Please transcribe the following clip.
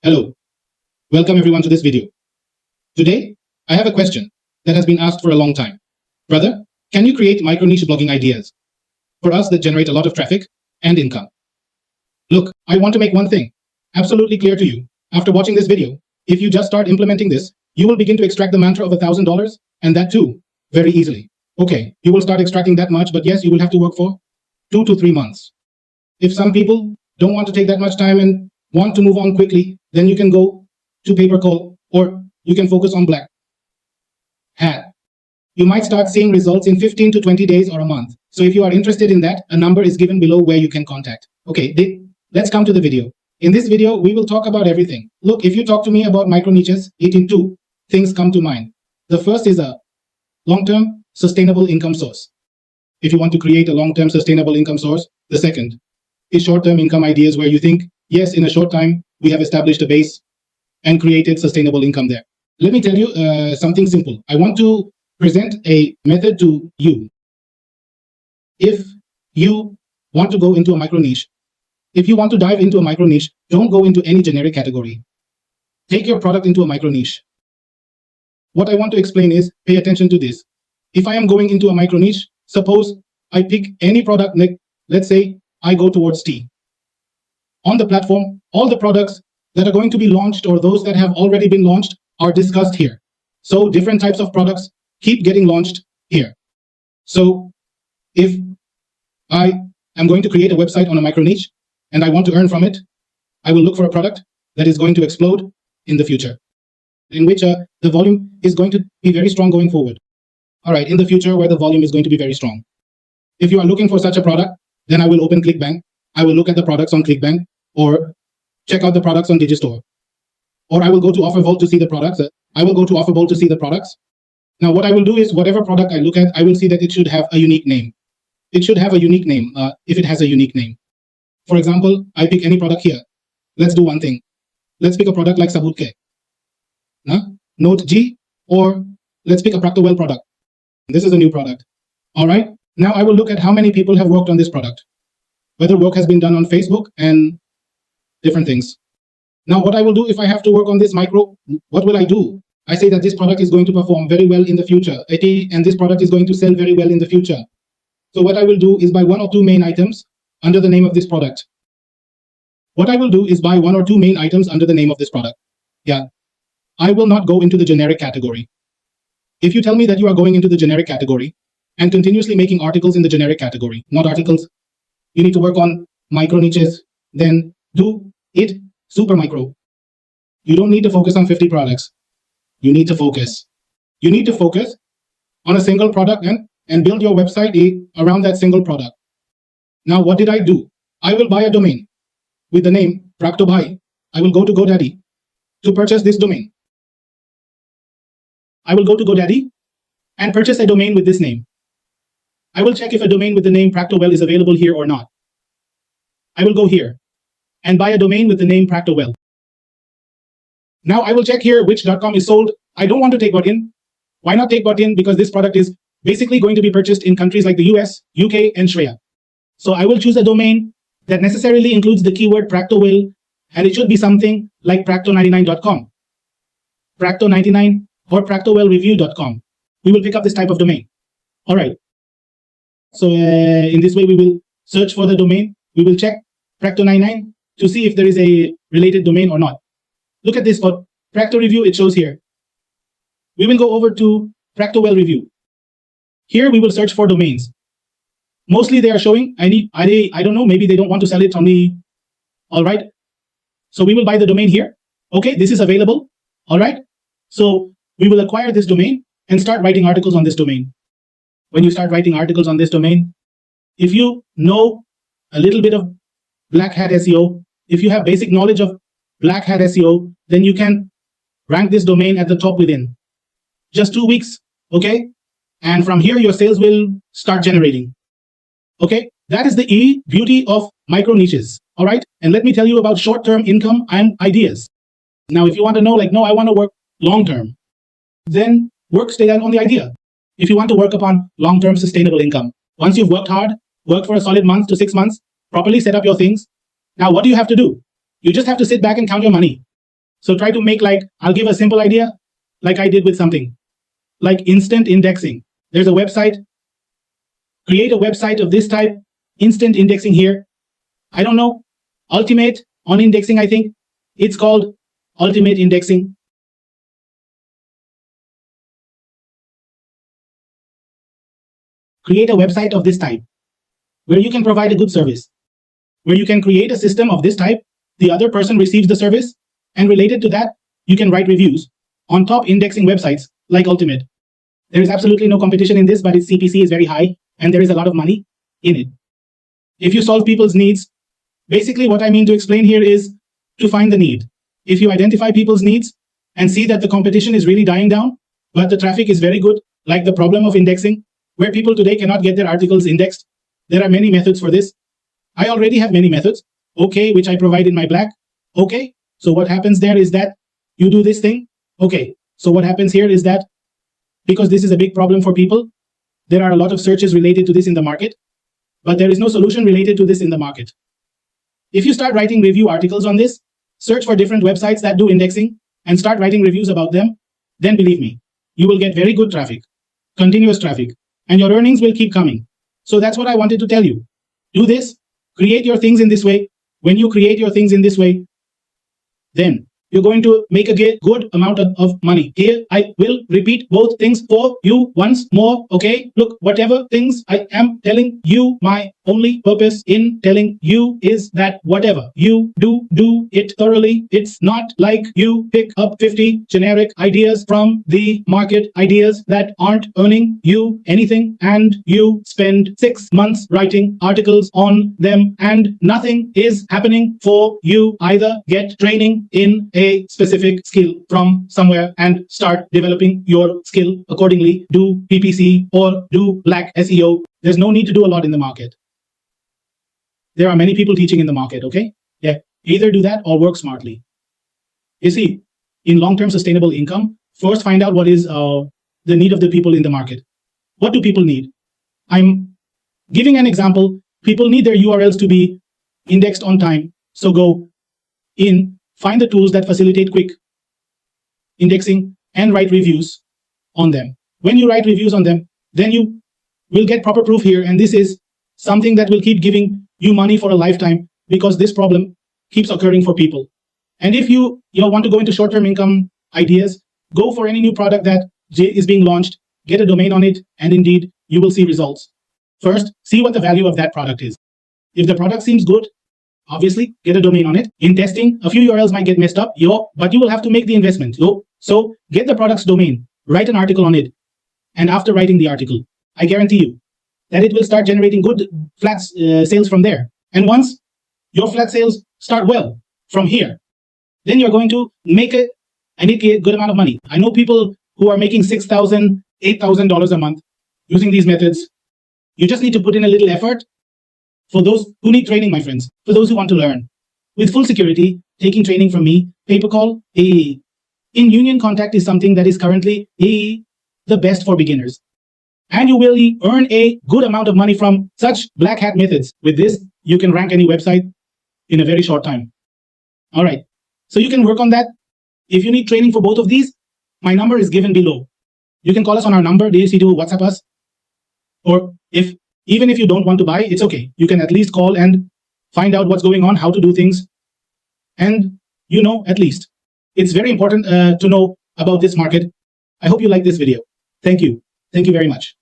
Hello, welcome everyone to this video. Today, I have a question that has been asked for a long time. Brother, can you create micro niche blogging ideas for us that generate a lot of traffic and income? Look, I want to make one thing absolutely clear to you. After watching this video, if you just start implementing this, you will begin to extract the mantra of $1,000, and that too, very easily. Okay, you will start extracting that much, but yes, you will have to work for 2 to 3 months. If some people don't want to take that much time and want to move on quickly, then you can go to pay-per-call, or you can focus on black hat. You might start seeing results in 15 to 20 days or a month. So if you are interested in that, a number is given below where you can contact. Okay, let's come to the video. In this video, we will talk about everything. Look, if you talk to me about micro niches, 82 things come to mind. The first is a long-term sustainable income source. If you want to create a long-term sustainable income source, the second is short-term income ideas where you think, yes, in a short time, we have established a base and created sustainable income there. Let me tell you something simple. I want to present a method to you. If you want to go into a micro niche, if you want to dive into a micro niche, don't go into any generic category. Take your product into a micro niche. What I want to explain is, pay attention to this. If I am going into a micro niche, suppose I pick any product, let's say I go towards tea. On the platform, all the products that are going to be launched or those that have already been launched are discussed here. So different types of products keep getting launched here. So if I am going to create a website on a micro niche and I want to earn from it, I will look for a product that is going to explode in the future, in which the volume is going to be very strong going forward. All right, in the future where the volume is going to be very strong. If you are looking for such a product, then I will open ClickBank. I will look at the products on ClickBank or check out the products on Digistore. Or I will go to OfferVault to see the products. Now what I will do is whatever product I look at, I will see that it should have a unique name. It should have a unique name if it has a unique name. For example, I pick any product here. Let's do one thing. Let's pick a product like Sabut Ke, Note G, or let's pick a Practowell product. This is a new product. All right. Now I will look at how many people have worked on this product, whether work has been done on Facebook and different things. Now what I will do if I have to work on this micro, what will I do? I say that this product is going to perform very well in the future, and this product is going to sell very well in the future. So what I will do is buy 1 or 2 main items under the name of this product. Yeah. I will not go into the generic category. If you tell me that you are going into the generic category and continuously making articles in the generic category, not articles, you need to work on micro niches, then do it super micro. You don't need to focus on 50 products. You need to focus. You need to focus on a single product and build your website around that single product. Now, what did I do? I will buy a domain with the name Practobhai. I will go to GoDaddy to purchase this domain. I will go to GoDaddy and purchase a domain with this name. I will check if a domain with the name Practowell is available here or not. I will go here and buy a domain with the name Practowell. Now I will check here which .com is sold. I don't want to take .in. Why not take .in? Because this product is basically going to be purchased in countries like the US, UK, and Shreya. So I will choose a domain that necessarily includes the keyword Practowell, and it should be something like Practo99.com, Practo99, or Practowellreview.com. We will pick up this type of domain. All right. So in this way, we will search for the domain. We will check Practo99 to see if there is a related domain or not. Look at this for Practo Review, it shows here. We will go over to Practowell Review. Here we will search for domains. Mostly they are showing, I don't know, maybe they don't want to sell it on me. All right. So we will buy the domain here. Okay, this is available. All right. So we will acquire this domain and start writing articles on this domain. When you start writing articles on this domain, if you know a little bit of black hat SEO, if you have basic knowledge of black hat SEO, then you can rank this domain at the top within just 2 weeks. Okay. And from here, your sales will start generating. Okay. That is the beauty of micro niches. All right. And let me tell you about short-term income and ideas. Now, if you want to know, like, no, I want to work long-term, then stay on the idea. If you want to work upon long-term sustainable income, once you've worked hard, worked for a solid month to 6 months, properly set up your things. Now, what do you have to do? You just have to sit back and count your money. So try to make I'll give a simple idea like I did with something like instant indexing. There's a website. Create a website of this type, instant indexing here. I don't know, ultimate on indexing, I think. It's called ultimate indexing. Create a website of this type where you can provide a good service, where you can create a system of this type. The other person receives the service, and related to that, you can write reviews on top indexing websites like Ultimate. There is absolutely no competition in this, but its CPC is very high, and there is a lot of money in it. If you solve people's needs, basically what I mean to explain here is to find the need. If you identify people's needs and see that the competition is really dying down, but the traffic is very good, like the problem of indexing, where people today cannot get their articles indexed, there are many methods for this. I already have many methods, okay, which I provide in my Black. Okay, so what happens there is that you do this thing. Okay, so what happens here is that because this is a big problem for people, there are a lot of searches related to this in the market, but there is no solution related to this in the market. If you start writing review articles on this, search for different websites that do indexing and start writing reviews about them, then believe me, you will get very good traffic, continuous traffic, and your earnings will keep coming. So that's what I wanted to tell you. Do this, create your things in this way. When you create your things in this way, then you're going to make a good amount of money. Here, I will repeat both things for you once more, okay? Look, whatever things I am telling you, my only purpose in telling you is that whatever you do it thoroughly. It's not like you pick up 50 generic ideas from the market, ideas that aren't earning you anything, and you spend 6 months writing articles on them, and nothing is happening for you. Either get training in a specific skill from somewhere and start developing your skill accordingly. Do PPC or do Black SEO. There's no need to do a lot in the market. There are many people teaching in the market, okay? Yeah, either do that or work smartly. You see, in long-term sustainable income, first find out what is the need of the people in the market. What do people need? I'm giving an example. People need their URLs to be indexed on time. So go in, find the tools that facilitate quick indexing and write reviews on them. When you write reviews on them, then you will get proper proof here. And this is something that will keep giving you money for a lifetime because this problem keeps occurring for people. And if you want to go into short-term income ideas, go for any new product that is being launched, get a domain on it, and indeed, you will see results. First, see what the value of that product is. If the product seems good, obviously, get a domain on it. In testing, a few URLs might get messed up, but you will have to make the investment. So get the product's domain, write an article on it, and after writing the article, I guarantee you that it will start generating good flat sales from there. And once your flat sales start well from here, then you're going to make a good amount of money. I know people who are making $6,000, $8,000 a month using these methods. You just need to put in a little effort. For those who need training, my friends, for those who want to learn, with full security, taking training from me, pay-per-call, AE. In Union Contact is something that is currently AE, the best for beginners. And you will earn a good amount of money from such black hat methods. With this, you can rank any website in a very short time. All right, so you can work on that. If you need training for both of these, my number is given below. You can call us on our number, DAC to WhatsApp us. Or even if you don't want to buy, it's okay. You can at least call and find out what's going on, how to do things. And at least. It's very important to know about this market. I hope you like this video. Thank you. Thank you very much.